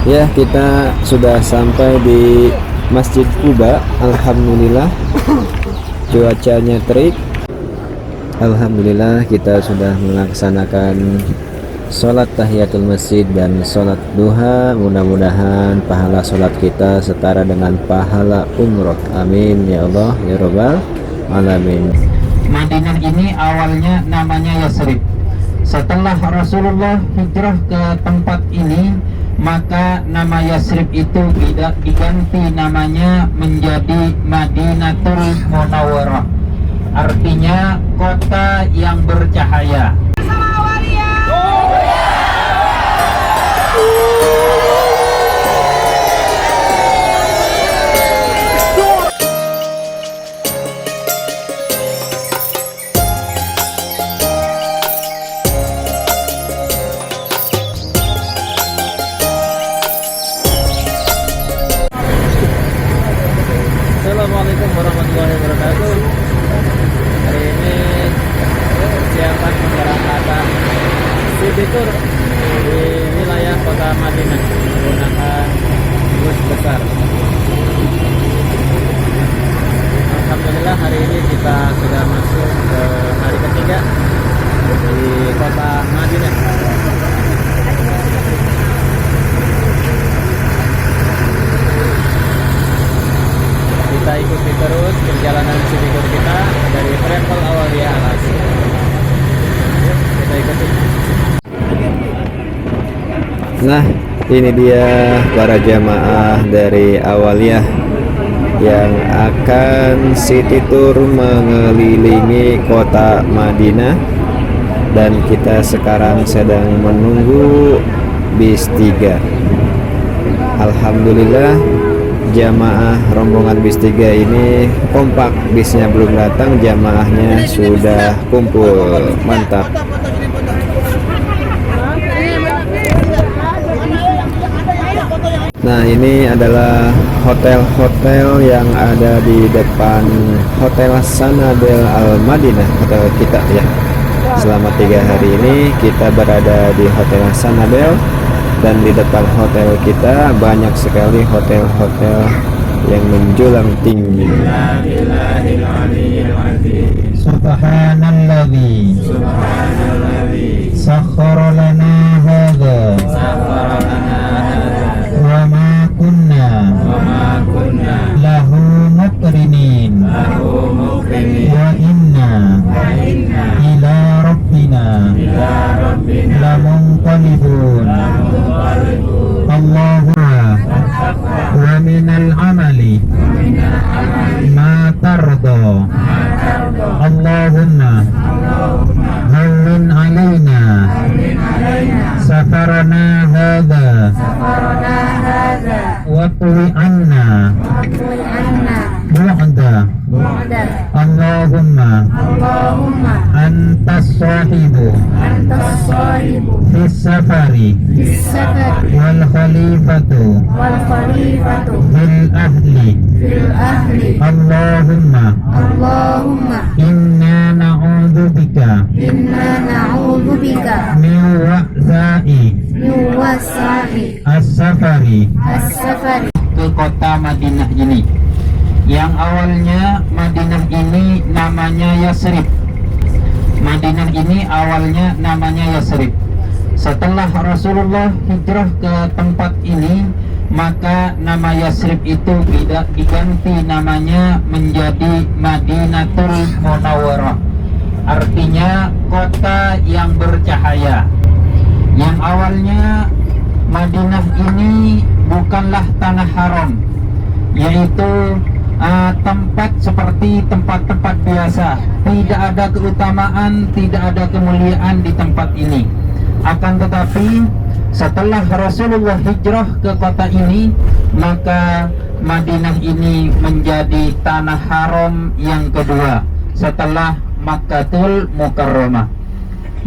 Ya, kita sudah sampai di Masjid Kuba. Alhamdulillah, cuacanya terik. Alhamdulillah, kita sudah melaksanakan sholat tahiyatul masjid dan sholat duha. Mudah-mudahan pahala sholat kita setara dengan pahala umroh. Amin ya Allah ya Rabbal alamin. Madinah ini awalnya namanya Yasrib. Setelah Rasulullah hijrah ke tempat ini, maka nama Yasrib itu diganti namanya menjadi Madinatul Munawwarah. Artinya kota yang bercahaya. Assalamualaikum warahmatullahi wabarakatuh. Hari ini persiapan pemberangkatan city tour di wilayah kota Madinah menggunakan bus besar. Alhamdulillah, hari ini kita sudah masuk ke hari ketiga di kota Madinah. Kita ikuti terus perjalanan city tour kita dari Travel Awaliyah Al Asr. Kita ikuti. Nah, ini dia para jamaah dari Awaliyah yang akan city tour mengelilingi kota Madinah, dan kita sekarang sedang menunggu bis 3. Alhamdulillah, jamaah rombongan bis 3 ini kompak. Bisnya belum datang, jamaahnya sudah kumpul. Mantap. Nah, ini adalah hotel-hotel yang ada di depan Hotel Sanabel Al Madinah, hotel kita ya. Selama 3 hari ini kita berada di Hotel Sanabel, dan di depan hotel kita banyak sekali hotel-hotel yang menjulang tinggi. Subhanalladzi sakhkhara lana hadza wa ma kunna lahu muqrinin wa inna ila rabbina lamunqalibun. Allahumma wa minal amali ma tarda. Allahumma hawwin alaina safarana hadha wa qwi anna bu'da. Allahumma antas sahibu fis safari wal khalifatu fil ahli. Allahumma inna na'udzu bika min wa'za'i as-safari ke kota Madinah ini. Yang awalnya Madinah ini namanya Yasrib. Madinah ini awalnya namanya Yasrib. Setelah Rasulullah hijrah ke tempat ini, maka nama Yasrib itu diganti namanya menjadi Madinatul Munawwarah. Artinya kota yang bercahaya. Yang awalnya Madinah ini bukanlah tanah haram, yaitu tempat seperti tempat-tempat biasa. Tidak ada keutamaan, tidak ada kemuliaan di tempat ini. Akan tetapi setelah Rasulullah hijrah ke kota ini, maka Madinah ini menjadi tanah haram yang kedua setelah Makkatul Mukarramah.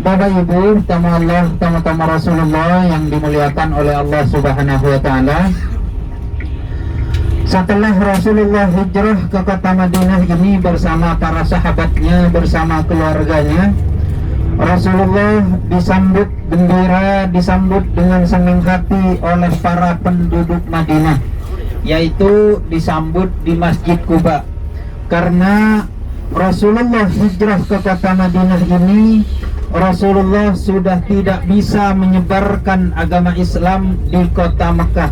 Bapak Ibu, tamu Allah, tamu-tamu Rasulullah yang dimuliakan oleh Allah Subhanahu wa taala. Setelah Rasulullah hijrah ke kota Madinah ini bersama para sahabatnya, bersama keluarganya, Rasulullah disambut gembira disambut dengan senang hati oleh para penduduk Madinah, yaitu disambut di Masjid Quba. Karena Rasulullah hijrah ke kota Madinah ini, Rasulullah sudah tidak bisa menyebarkan agama Islam di kota Mekah,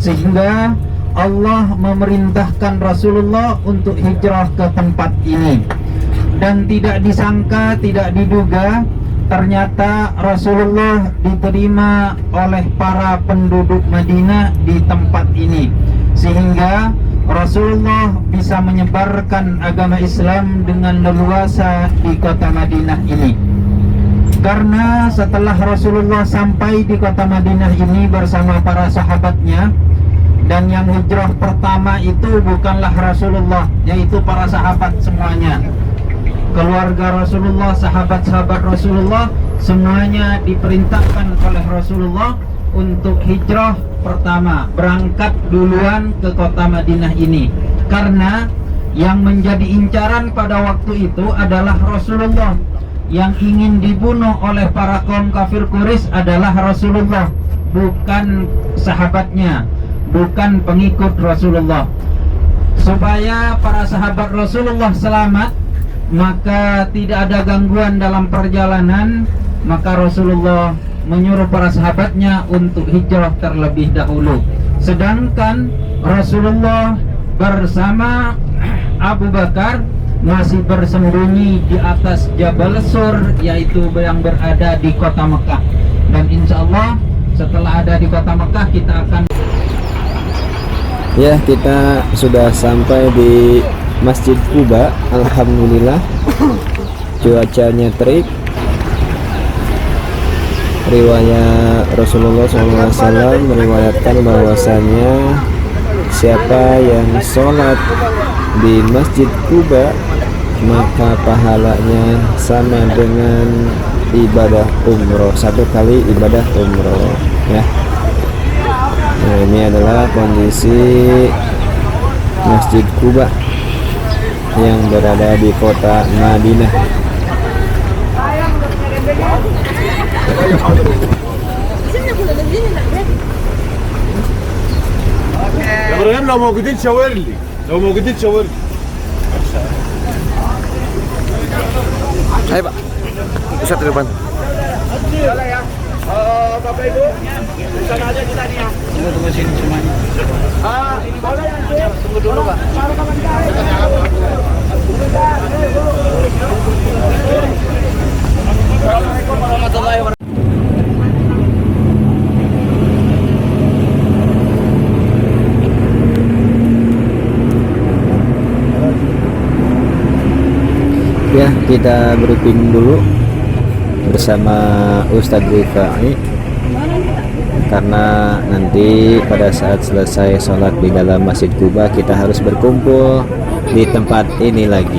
sehingga Allah memerintahkan Rasulullah untuk hijrah ke tempat ini. Dan tidak disangka, tidak diduga, ternyata Rasulullah diterima oleh para penduduk Madinah di tempat ini, sehingga Rasulullah bisa menyebarkan agama Islam dengan leluasa di kota Madinah ini. Karena setelah Rasulullah sampai di kota Madinah ini bersama para sahabatnya, dan yang hijrah pertama itu bukanlah Rasulullah, yaitu para sahabat semuanya. Keluarga Rasulullah, sahabat-sahabat Rasulullah, semuanya diperintahkan oleh Rasulullah untuk hijrah pertama, berangkat duluan ke kota Madinah ini. Karena yang menjadi incaran pada waktu itu adalah Rasulullah. Yang ingin dibunuh oleh para kaum kafir Quraisy adalah Rasulullah, bukan sahabatnya, bukan pengikut Rasulullah. Supaya para sahabat Rasulullah selamat, maka tidak ada gangguan dalam perjalanan, maka Rasulullah menyuruh para sahabatnya untuk hijrah terlebih dahulu. Sedangkan Rasulullah bersama Abu Bakar masih bersembunyi di atas Jabal Sur, yaitu yang berada di kota Mekah. Dan insya Allah setelah ada di kota Mekah kita akan... Ya, kita sudah sampai di Masjid Quba. Alhamdulillah, cuacanya terik. Riwayat Rasulullah SAW meriwayatkan bahwasanya siapa yang sholat di Masjid Quba maka pahalanya sama dengan ibadah umroh, 1 kali ibadah umroh, ya. Nah, ini adalah kondisi Masjid Quba yang berada di kota Madinah. لو موجودين شاور لي، لو موجودين شاور لي. Hai Pak, bisa ke depan. Bapak Ibu, sana aja kita nih ya. Tunggu sini semuanya. Ini boleh ya? Tunggu dulu Pak. Assalamualaikum warahmatullahi wabarakatuh. Ya, kita briefing dulu bersama Ustadz Rifai, karena nanti pada saat selesai sholat di dalam Masjid Quba kita harus berkumpul di tempat ini lagi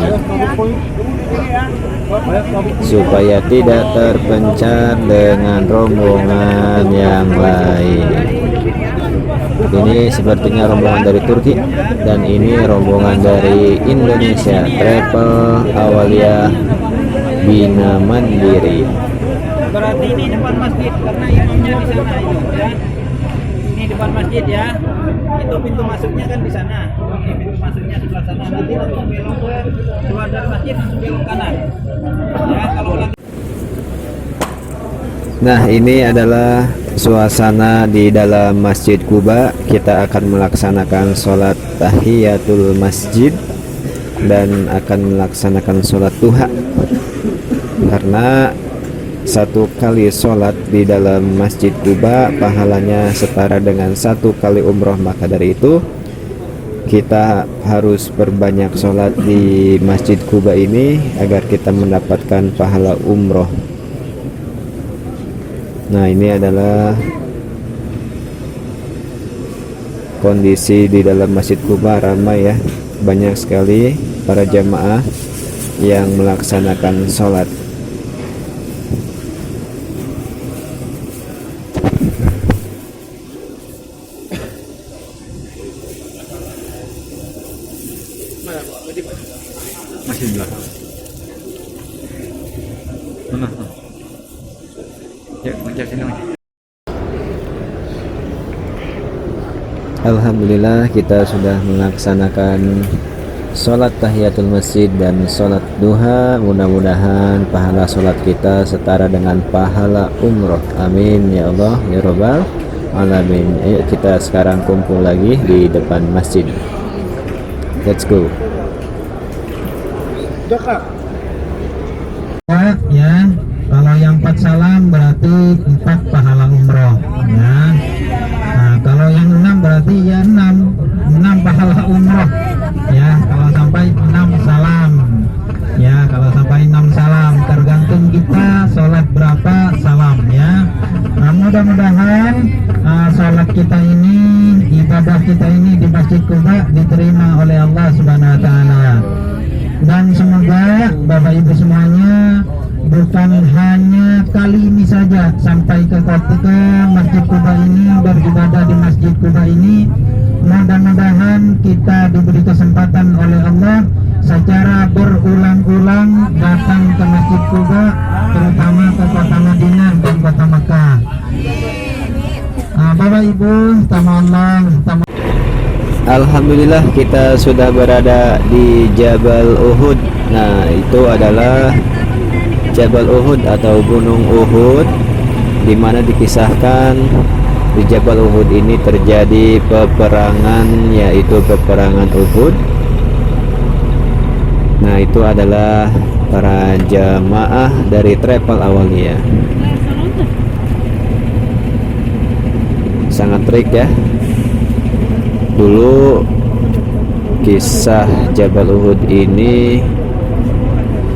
supaya tidak terpencar dengan rombongan yang lain. Ini sepertinya rombongan dari Turki dan ini rombongan dari Indonesia, Travel Awaliyah Bina Mandiri. Berarti ini depan masjid karena imamnya di sana itu ya. Ini depan masjid ya. Itu pintu masuknya kan di sana. Ini pintu masuknya sebelah sana. Nanti langsung belok ke keluar dari masjid langsung belok kanan. Ya, kalau lagi. Nah, ini adalah suasana di dalam Masjid Quba. Kita akan melaksanakan sholat tahiyatul masjid dan akan melaksanakan sholat duha, karena 1 kali sholat di dalam Masjid Quba pahalanya setara dengan 1 kali umroh. Maka dari itu kita harus berbanyak sholat di Masjid Quba ini agar kita mendapatkan pahala umroh. Nah, ini adalah kondisi di dalam Masjid Quba, ramai ya, banyak sekali para jamaah yang melaksanakan sholat. Masih belakang. Mana? Ya. Alhamdulillah kita sudah melaksanakan sholat tahiyatul masjid dan sholat duha. Mudah-mudahan pahala sholat kita setara dengan pahala umroh. Amin ya Allah ya Rabbal alamin. Ayo kita sekarang kumpul lagi di depan masjid. Let's go. Ya, kalau yang 4 salam berarti 4 pahala umroh ya. Nah, kalau yang 6 berarti ya 6 pahala umroh ya. Kalau sampai 6 salam ya, kalau sampai 6 salam tergantung kita sholat berapa salam ya. Nah, mudah-mudahan sholat kita ini, ibadah kita ini di Masjid Quba diterima oleh Allah Subhanahu wa taala. Dan semoga Bapak Ibu semuanya bukan hanya kali ini saja sampai ke Masjid Quba ini, beribadah di Masjid Quba ini. Mudah-mudahan kita diberi kesempatan oleh Allah secara berulang-ulang datang ke Masjid Quba, terutama ke kota Madinah dan kota Mekah. Bapak Ibu, Alhamdulillah kita sudah berada di Jabal Uhud. Nah, itu adalah Jabal Uhud atau Gunung Uhud, di mana dikisahkan di Jabal Uhud ini terjadi peperangan, yaitu peperangan Uhud. Nah, itu adalah para jamaah dari Travel Awaliyah. Sangat trik ya. Dulu kisah Jabal Uhud ini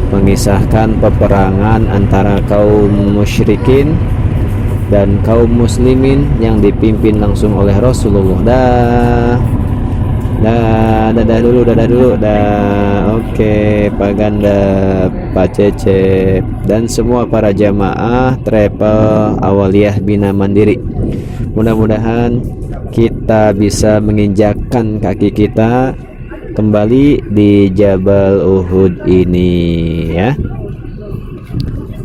mengisahkan peperangan antara kaum musyrikin dan kaum muslimin yang dipimpin langsung oleh Rasulullah. Dadah dulu. Oke, Pak Ganda, Pak Cecep, dan semua para jamaah Travel Awaliyah Bina Mandiri. Mudah-mudahan kita bisa menginjakkan kaki kita kembali di Jabal Uhud ini ya.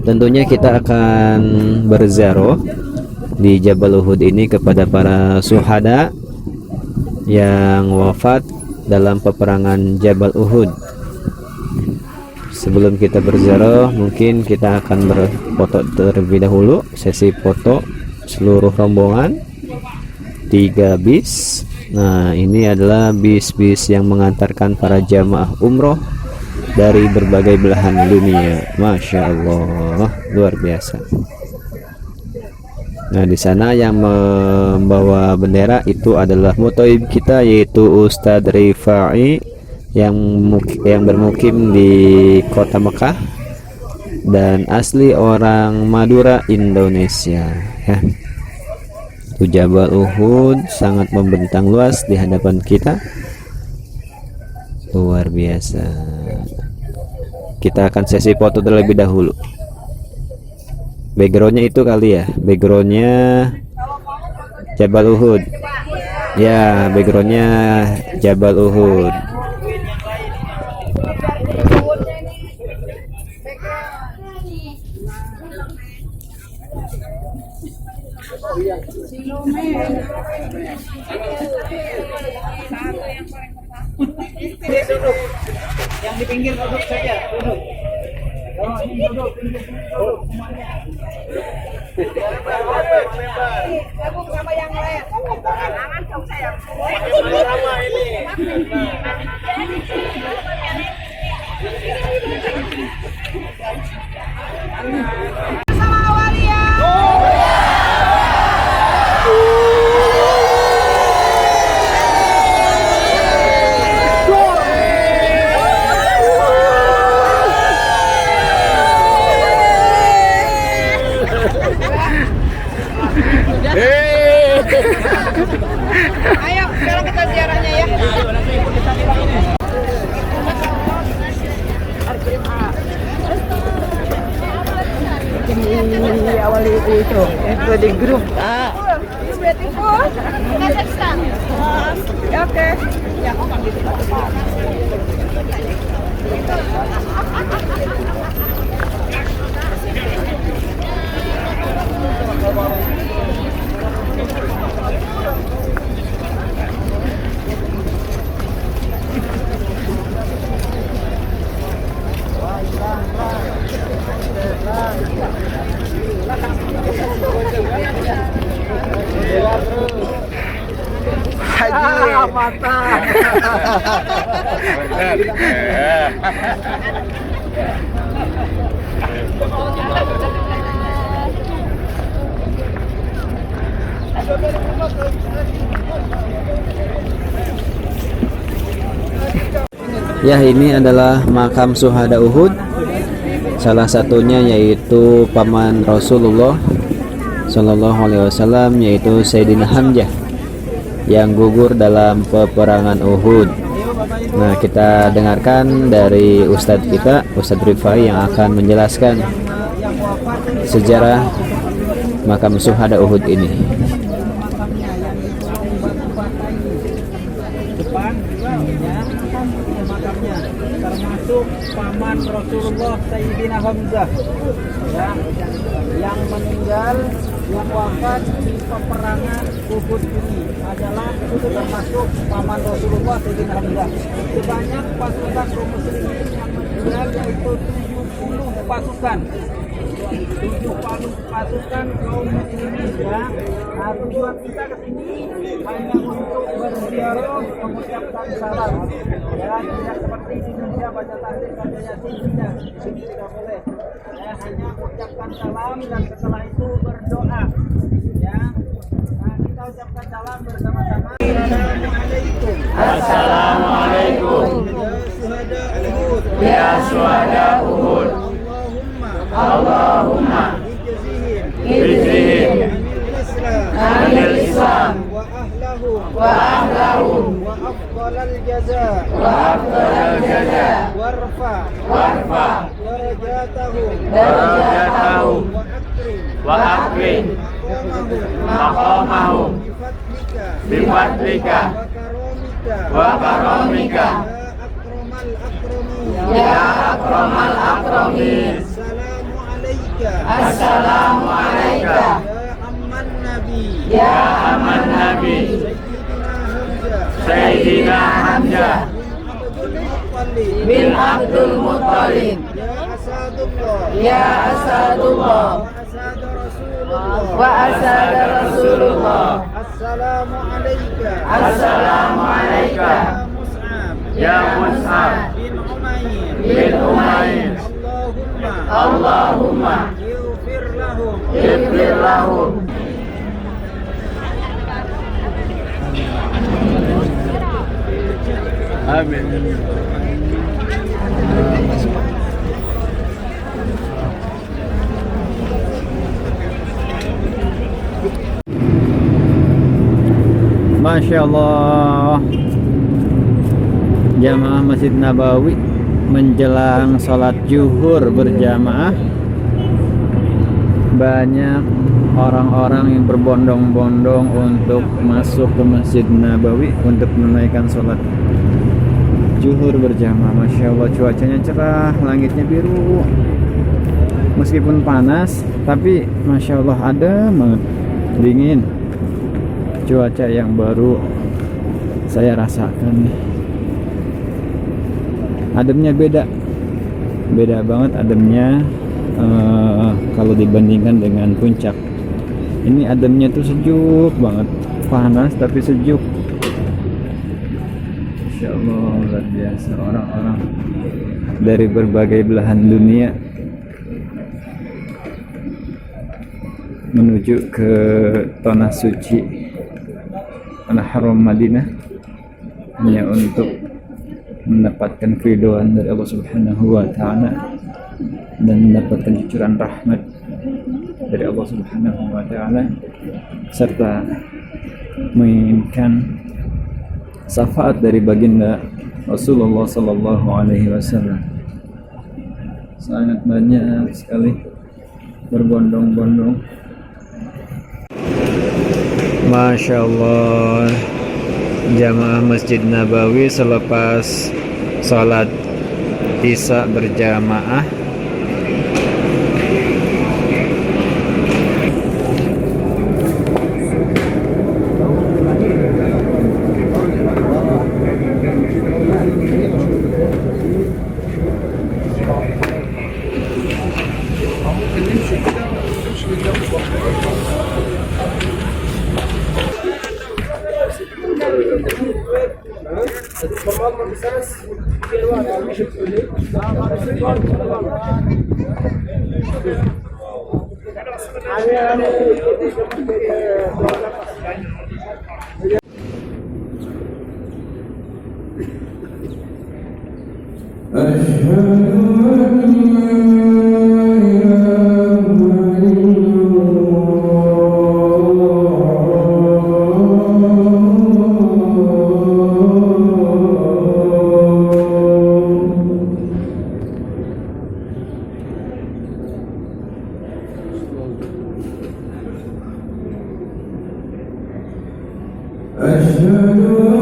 Tentunya kita akan berziarah di Jabal Uhud ini kepada para syuhada yang wafat dalam peperangan Jabal Uhud. Sebelum kita berziarah, mungkin kita akan berfoto terlebih dahulu, sesi foto seluruh rombongan 3 bis. Nah, ini adalah bis-bis yang mengantarkan para jamaah umroh dari berbagai belahan dunia. Masya Allah, luar biasa. Nah, di sana yang membawa bendera itu adalah mutoib kita, yaitu Ustadz Rifai yang bermukim di kota Mekah dan asli orang Madura, Indonesia ya. Jabal Uhud sangat membentang luas di hadapan kita, luar biasa. Kita akan sesi foto terlebih dahulu. Backgroundnya itu kali ya, backgroundnya Jabal Uhud ya, backgroundnya Jabal Uhud. Yang di pinggir duduk saja, duduk. Oh, ini duduk semuanya. Gabung sama yang lain. Jangan dong saya. Sama ini. Sama Awalia. Ayo, sekarang kita ziarahnya ya. Ini awal itu di grup A. Beautiful. Next time. Oke. Ya, kok gitu. Ya, ini adalah makam syuhada Uhud. Salah satunya yaitu paman Rasulullah Shallallahu Alaihi Wasallam, yaitu Sayyidina Hamzah yang gugur dalam peperangan Uhud. Nah, kita dengarkan dari Ustadz kita, Ustadz Rifai, yang akan menjelaskan sejarah makam syuhada Uhud ini. Termasuk paman Rasulullah Sayyidina Hamzah ya, yang meninggal, yang wafat di peperangan Uhud ini adalah termasuk paman Rasulullah Sayyidina Hamzah. Sebanyak pasukan kaum muslimin yang meninggal yaitu 70 pasukan. 7 pasukan kaum muslimin ya. Nah, tujuan kita ke sini hanya untuk berziarah, mengucapkan salam. Ya, tidak seperti di Indonesia baca tahlil, baca yasin, tidak. Ini tidak boleh. Ya, hanya mengucapkan salam dan setelah itu berdoa. Ya. Nah, kita ucapkan salam bersama-sama. Assalamualaikum. Assalamualaikum Ya syuhada Uhud. Allahumma ijzihim ijzihim anil Islam wa ahlahum wa afdalal jaza warfa darajatahum wa akrim maqamahum bifadlika wa karamika ya akramal akramin. Assalamu alayka ya amman nabi Sayyidina Hamzah bin Abdul Muttalib ya asadullah wa asad Rasulullah. Assalamu alayka ya Mus'ab bin Umair. Allahumma ighfir lahum. Amin. Masya Allah, jamaah Masjid Nabawi menjelang sholat zuhur berjamaah, banyak orang-orang yang berbondong-bondong untuk masuk ke Masjid Nabawi untuk menunaikan sholat zuhur berjamaah. Masya Allah, cuacanya cerah, langitnya biru, meskipun panas tapi Masya Allah adem banget, dingin. Cuaca yang baru saya rasakan nih, ademnya beda banget ademnya kalau dibandingkan dengan puncak. Ini ademnya tuh sejuk banget, panas tapi sejuk. Insya Allah luar biasa, orang-orang dari berbagai belahan dunia menuju ke tanah suci, tanah haram Madinah, hanya untuk mendapatkan keridhaan dari Allah Subhanahu wa taala dan mendapatkan cucuran rahmat dari Allah Subhanahu wa taala, serta menginginkan syafaat dari baginda Rasulullah sallallahu alaihi wasallam. Sangat banyak sekali berbondong-bondong. Masya Allah, jamaah Masjid Nabawi selepas sholat Isya berjamaah أشهد